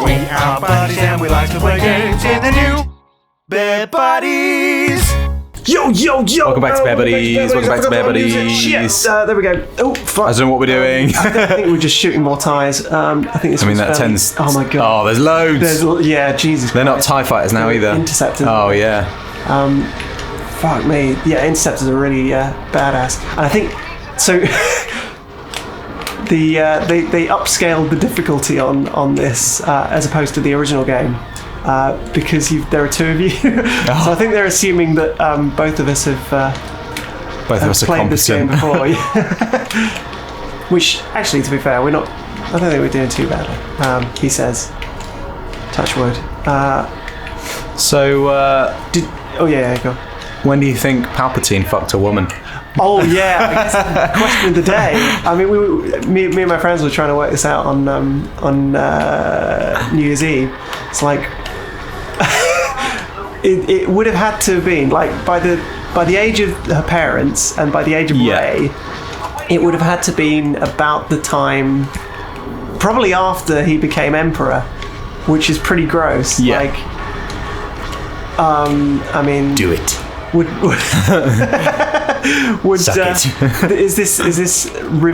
We are buddies and we like to play games in the new Bear Buddies. Yo! Welcome back to Bear Buddies. Welcome back to Bear Buddies. Shit. There we go. Oh, fuck. I don't know what we're doing. I think we're just shooting more tyres. I think this. That tends. Oh my god. Oh, there's loads. Yeah, Jesus. They're not TIE fighters now either. Interceptors. Oh yeah. Fuck me. Yeah, interceptors are really badass. And I think so. They upscaled the difficulty on this as opposed to the original game. Because there are two of you, so I think they're assuming that both of us have played this game before. Which, actually, to be fair, we're not. I don't think we're doing too badly. He says, "Touch wood." Go. When do you think Palpatine fucked a woman? Oh yeah, I guess the question of the day. I mean, me and my friends were trying to work this out on New Year's Eve. It's like. It would have had to have been like by the age of her parents and by the age of Rey, it would have had to been about the time, probably after he became Emperor, which is pretty gross. Yeah. Like, I mean, do it. Would Suck it. is this?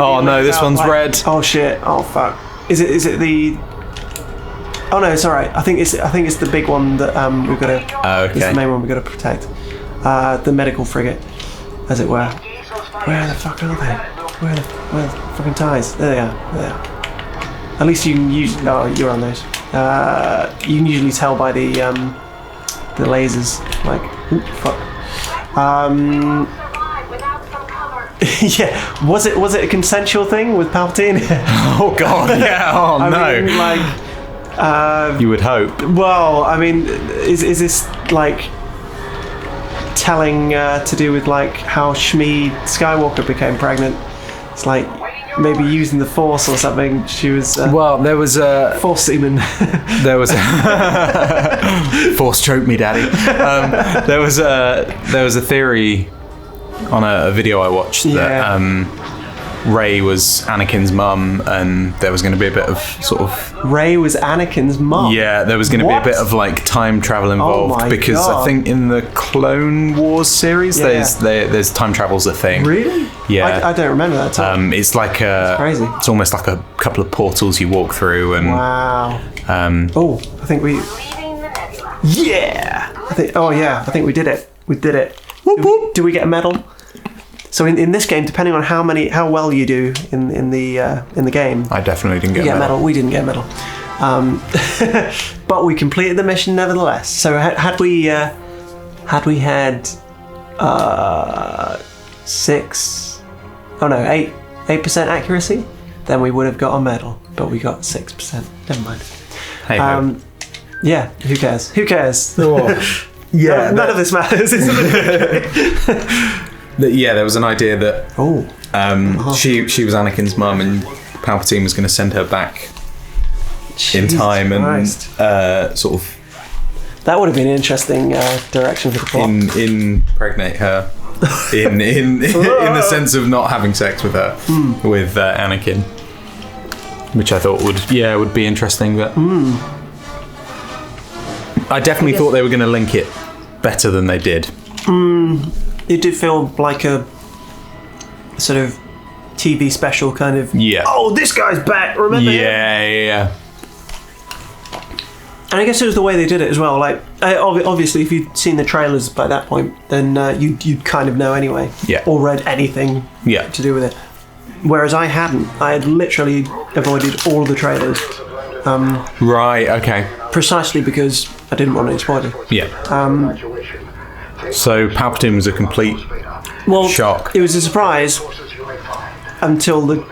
Oh no, this one's red. Oh shit! Oh fuck! Is it the? Oh no, it's all right. I think it's the big one that we've got to. Oh, okay. It's the main one we've got to protect. The medical frigate, as it were. Where the fuck are they? Where the fucking ties? There they are. At least you can use. Oh, you're on those. You can usually tell by the lasers. Like, ooh, fuck. Yeah. Was it a consensual thing with Palpatine? Oh god. Yeah. Oh no. I mean, like. You would hope. Well, I mean, is this like telling to do with like how Shmi Skywalker became pregnant? It's like maybe using the Force or something. She was. Well, there was a Force semen. There was Force choke me, daddy. There was a theory on a video I watched that Rey was Anakin's mum, and there was going to be a bit of sort of. Rey was Anakin's mum. Yeah, there was going to be a bit of like time travel involved because God. I think in the Clone Wars series, there's time travel's a thing. Really? Yeah, I don't remember that time. it's like crazy. It's almost like a couple of portals you walk through, and wow. I think we. Yeah. I think we did it. We did it. Whoop, whoop. Do we get a medal? So in this game, depending on how well you do in the game, I definitely didn't get a medal. We didn't get a medal, but we completed the mission nevertheless. So had we had 8% accuracy, then we would have got a medal. But we got 6%. Never mind. Hey, yeah. Who cares? oh. Yeah. None of this matters. There was an idea that she was Anakin's mum, and Palpatine was going to send her back in time and sort of. That would have been an interesting direction for the plot. Impregnate her in the sense of not having sex with her with Anakin, which I thought would be interesting. But I definitely thought they were going to link it better than they did. It did feel like a sort of TV special kind of. Yeah. Oh, this guy's back! Remember? Yeah. And I guess it was the way they did it as well. Like, obviously, if you'd seen the trailers by that point, then you'd kind of know anyway. Yeah. Or read anything. Yeah. To do with it. Whereas I hadn't. I had literally avoided all the trailers. Right. Okay. Precisely because I didn't want any spoilers. Yeah. So Palpatine was a complete shock. It was a surprise until the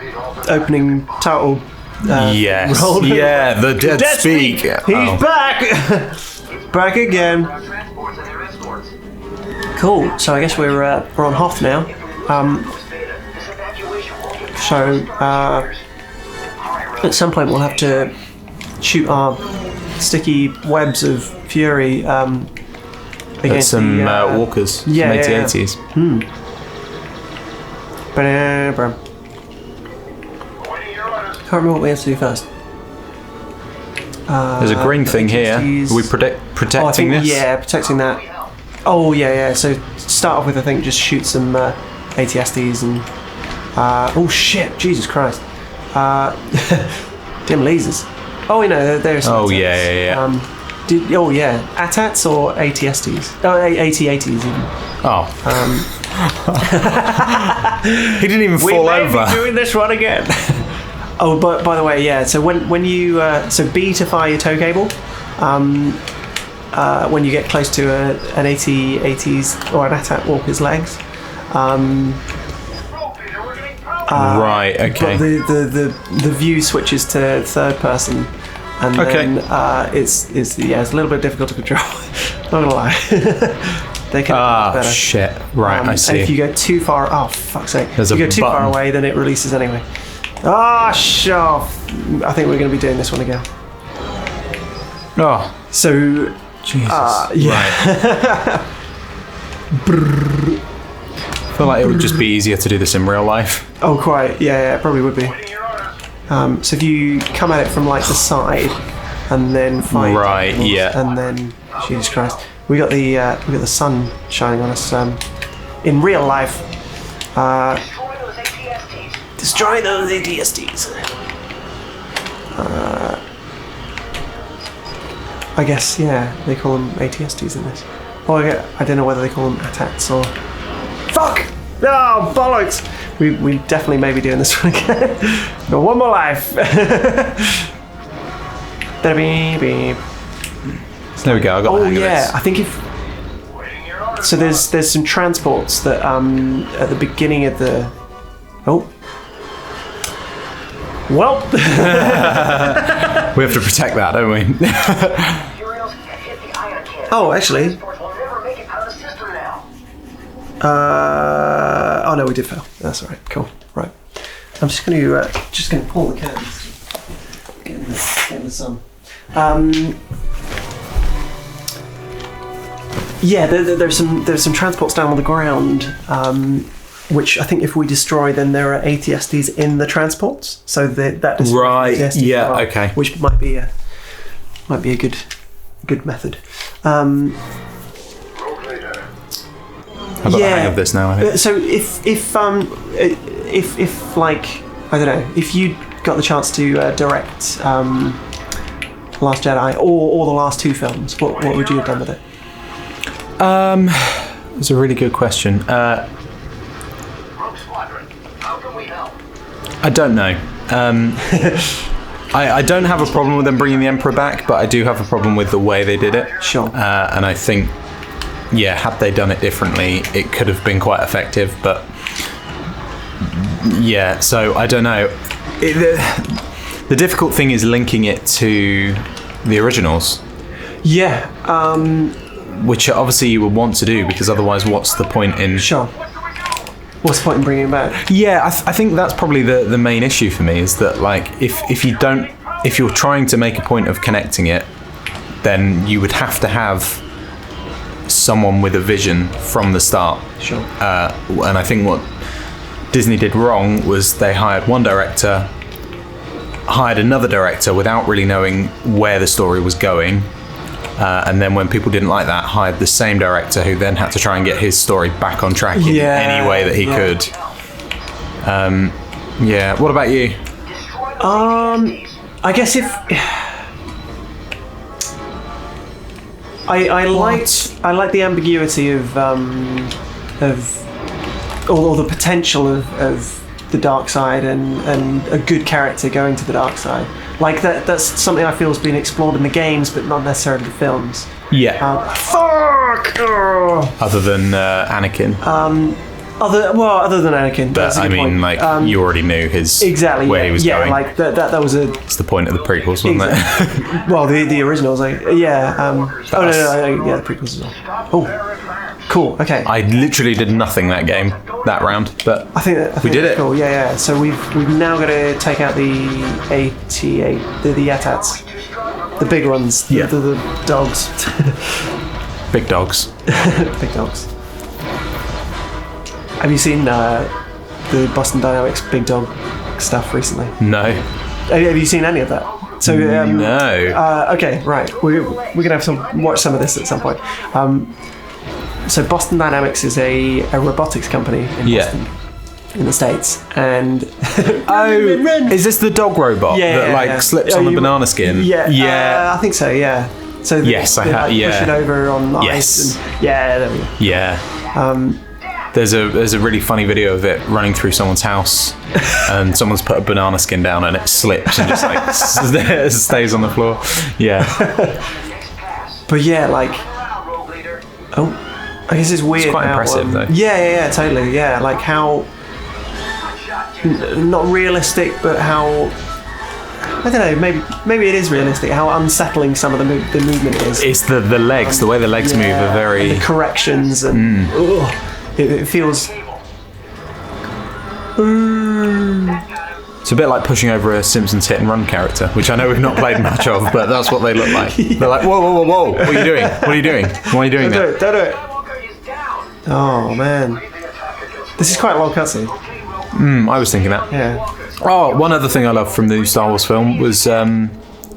opening title rolled. Yeah, the dead speak. He's back! Back again. Cool. So I guess we're on Hoth now. At some point we'll have to shoot our sticky webs of fury against some walkers from AT-ATs. Can't remember what we have to do first. There's a green thing here. Are we protecting this? Yeah, protecting that. Oh, yeah. So start off with, I think, just shoot some ATSDs and... oh, shit. Jesus Christ. Dim lasers. Oh, you know, there's... Oh, yeah. ATATs or ATSDs? Oh, AT-80s even. Oh. He didn't even fall over. We may be doing this one again. Oh, but by the way, yeah. So when you so B to fire your tow cable, when you get close to an AT-80's or an ATAT walker's legs. Right. Okay. But the view switches to third person, and then it's a little bit difficult to control. Not gonna lie. They can better. Shit. Right, I see. And if you go too far, oh fuck's sake! There's if you a go too far button. away, then it releases anyway. Ah, sure. I think we're going to be doing this one again. Oh, So, Jesus. yeah. Right. I feel like it would just be easier to do this in real life. Oh, quite. Yeah, it probably would be. So if you come at it from like the side, and then find Right, yeah. and then Jesus Christ, we got the sun shining on us in real life. Destroy those ATSDs. I guess, yeah, they call them ATSDs in this. Oh, I don't know whether they call them ATATs or... Fuck! No, bollocks! We definitely may be doing this one again. Got one more life. Beep, beep. There we go. I got the hang of this. I think if... So there's some transports that at the beginning of the... Oh. Well, We have to protect that, don't we? oh, actually, oh no, we did fail. That's all right. Cool. Right. I'm just going to pull the curtains. Get in the sun. Yeah, there's some transports down on the ground. Which I think if we destroy, then there are ATSDs in the transports, so that destroys Right. ATSDs Yeah. as well, Okay. which might be a good method. I've got the hang of this now, I think. So if like I don't know, if you got the chance to direct Last Jedi or the last two films, what would you have done with it? It's a really good question. I don't know. I don't have a problem with them bringing the Emperor back, but I do have a problem with the way they did it. Sure. And I think, yeah, had they done it differently, it could have been quite effective. But yeah, so I don't know. The difficult thing is linking it to the originals. Yeah. Which obviously you would want to do, because otherwise what's the point in... Sure. What's the point in bringing it back? Yeah, I think that's probably the main issue for me, is that like if you're trying to make a point of connecting it, then you would have to have someone with a vision from the start. Sure. And I think what Disney did wrong was they hired one director, hired another director without really knowing where the story was going. And then when people didn't like that, hired the same director who then had to try and get his story back on track in any way that he could. Yeah. What about you? I guess if I like the ambiguity of or the potential of the dark side and a good character going to the dark side. Like that's something I feel has been explored in the games, but not necessarily the films. Yeah. Fuck. Other than Anakin. Other than Anakin. But that's a I good mean, point. like you already knew his exactly where he was going. Yeah, like that was a. It's the point of the prequels, wasn't it? Well, the originals, like yeah. No, yeah, the prequels as well. Oh, cool. Okay. I literally did nothing that that round, but I think we did that's it. Cool. Yeah. So we've now got to take out the AT-8, the ATATs, the big ones, the dogs, Big dogs. big dogs. Have you seen the Boston Dynamics big dog stuff recently? No. Have you seen any of that? So No. okay, right. We're gonna have to watch some of this at some point. So Boston Dynamics is a robotics company in Boston, in the States, and is this the dog robot that slips on the banana skin? Yeah, I think so. Yeah. So yes, I have. Push it over on ice. And, there we go. Yeah. There's a really funny video of it running through someone's house, and someone's put a banana skin down and it slips and just like stays on the floor. Yeah. But yeah, like, I guess it's weird. It's quite impressive, though. Yeah, totally. Yeah, like how not realistic, but how I don't know. Maybe it is realistic. How unsettling some of the movement is. It's the legs. The way the legs move are very and the corrections and it feels. It's a bit like pushing over a Simpsons hit and run character, which I know we've not played much of, but that's what they look like. They're like, whoa, what are you doing? What are you doing? Why are you doing that? Don't do it. Oh man, this is quite a long cutscene. I was thinking that. Yeah. Oh, one other thing I loved from the new Star Wars film was Dio,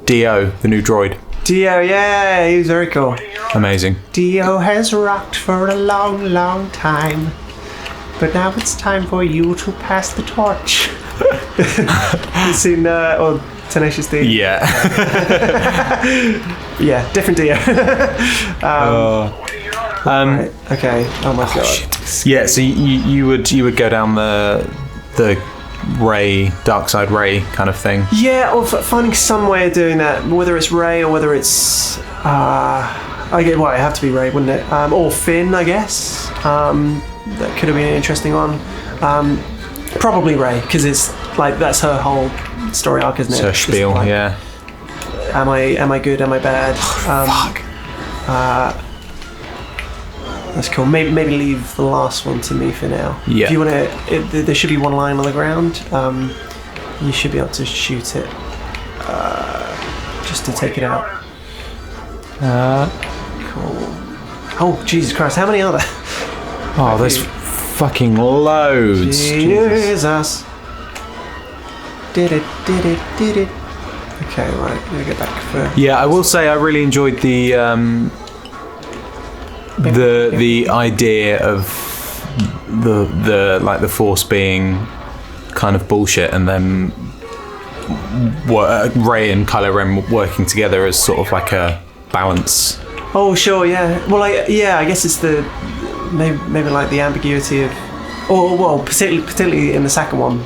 the new droid. Dio, yeah, he was very cool. Amazing. Dio has rocked for a long, long time, but now it's time for you to pass the torch. You've seen Tenacious D? Yeah. Yeah, different Dio. Right, okay. Oh my god. Shit. Yeah, so you would go down the Rey, dark side Rey kind of thing. Yeah, or finding some way of doing that, whether it's Rey or whether it's it'd have to be Rey, wouldn't it? Or Finn, I guess. That could have been an interesting one. Probably Rey, because it's like that's her whole story arc, isn't it? It's her spiel, like, yeah. Am I good? Am I bad? Fuck. That's cool. Maybe leave the last one to me for now. Yeah. If you want to, there should be one line on the ground. You should be able to shoot it, just to take it out. Cool. Oh Jesus Christ! How many are there? Oh, there's fucking loads. Jesus. Did it. Okay, right. I'm gonna get back for. Yeah, I will say I really enjoyed the idea of the Force being kind of bullshit, and then Rey and Kylo Ren working together as sort of like a balance. Oh sure, yeah. Well, I guess it's the maybe like the ambiguity of, particularly in the second one,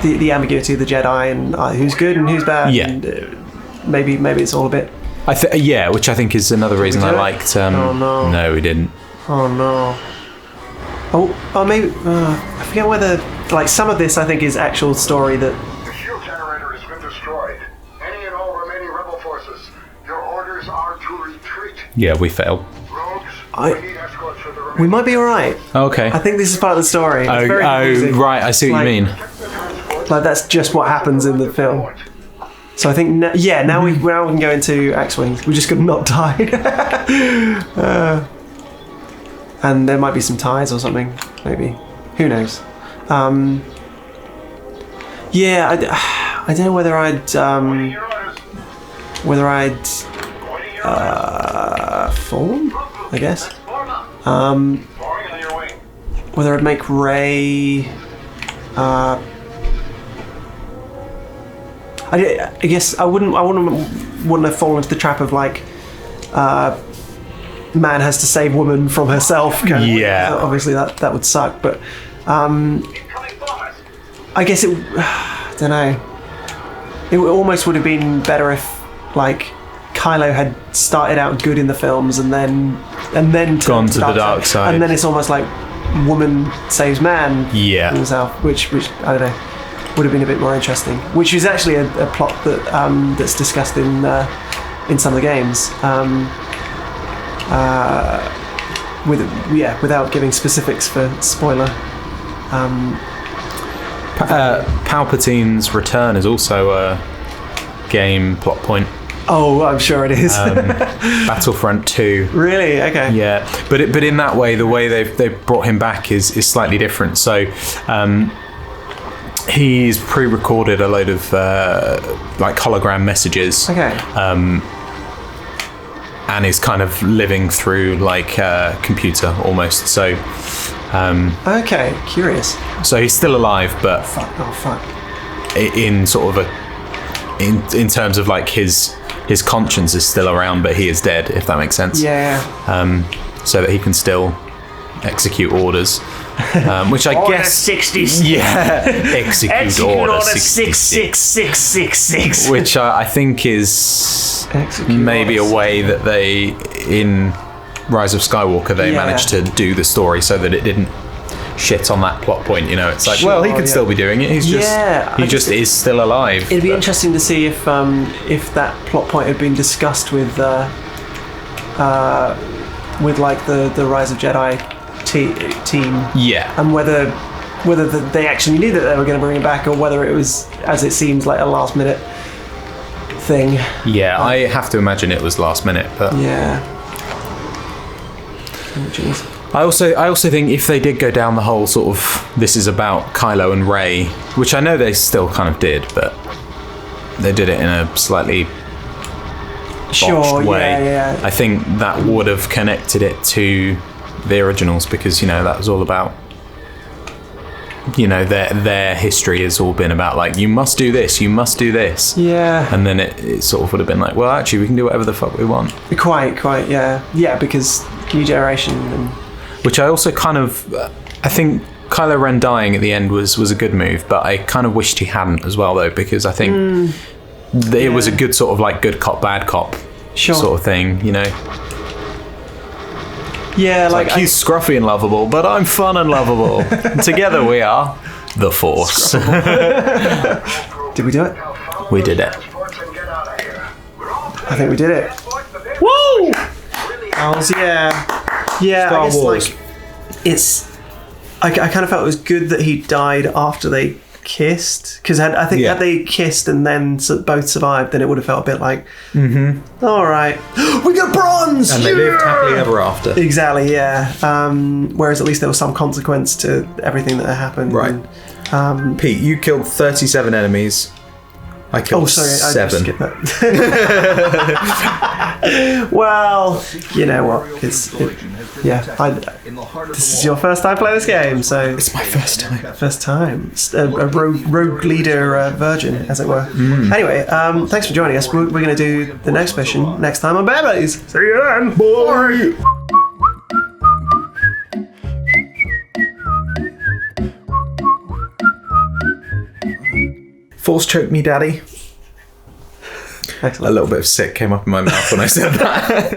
the ambiguity of the Jedi and who's good and who's bad. Yeah. And, maybe it's all a bit. Which I think is another reason I liked. Oh no! No, we didn't. Oh no! Oh maybe I forget whether like some of this I think is actual story that. The shield generator has been destroyed. Any and all remaining rebel forces, your orders are to retreat. Yeah, we failed. Rogues, we need escorts for the remaining. We might be alright. Okay. I think this is part of the story. It's very confusing. Right. I see what you mean. Like that's just what happens in the film. So I think now we can go into X-Wings. We just could not die. And there might be some ties or something, maybe. Who knows? I don't know whether I'd form, I guess. Whether I'd make Rey. I guess I wouldn't have fallen into the trap of like man has to save woman from herself kind of. Yeah. Obviously that would suck, but I guess I don't know. It almost would have been better if like Kylo had started out good in the films and then gone to the dark side, and then it's almost like woman saves man. Yeah. Himself, which I don't know. Would have been a bit more interesting, which is actually a plot that that's discussed in some of the games, without giving specifics for spoiler. Palpatine's return is also a game plot point. Oh, I'm sure it is. Battlefront 2. Really? Okay. Yeah, but in that way, the way they've brought him back is slightly different. So. He's pre-recorded a load of like hologram messages. Okay. And is kind of living through like a computer almost. So. Okay. Curious. So he's still alive, but Fuck. in sort of in terms of like his conscience is still around, but he is dead. If that makes sense. Yeah. So that he can still execute orders. Which I guess 66. Yeah, execute order 66666. Which I think is Execute maybe orders. a way that they in Rise of Skywalker they managed to do the story so that it didn't shit on that plot point. You know, it's like, well, he could still be doing it. He's just he just is still alive. It'd be interesting to see if that plot point had been discussed with like the Rise of Jedi team. Yeah. And whether they actually knew that they were going to bring it back, or whether it was, as it seems, like a last minute thing. Yeah, I have to imagine it was last minute, but Yeah. Oh, jeez. I also think if they did go down the whole sort of this is about Kylo and Rey, which I know they still kind of did, but they did it in a slightly botched way. Yeah. I think that would have connected it to the originals because, you know, that was all about, you know, their history has all been about like, you must do this, Yeah. and then it sort of would have been like, well, actually we can do whatever the fuck we want. Quite, yeah. Yeah, because new generation and... Which I also kind of, I think Kylo Ren dying at the end was a good move, but I kind of wished he hadn't as well though, because I think it was a good sort of like good cop, bad cop sort of thing, you know? Yeah, Like he's scruffy and lovable, but I'm fun and lovable. Together we are the Force. Did we do it? We did it. I think we did it. Woo! Yeah, Star I guess Wars. like I kind of felt it was good that he died after they kissed, because I think had they kissed and then both survived, then it would have felt a bit like, all right, we got bronze, And they lived happily ever after. Exactly, yeah. Whereas at least there was some consequence to everything that had happened. Right. And, Pete, you killed 37 enemies. I killed 7. I just skipped that. Well, you know what? This is your first time playing this game, so It's my first time. first time. It's a rogue leader virgin, as it were. Anyway, thanks for joining us. We're going to do the next mission next time on Bear Buddies. See you then. Bye. Force choke me, daddy. Excellent. A little bit of sick came up in my mouth when I said that.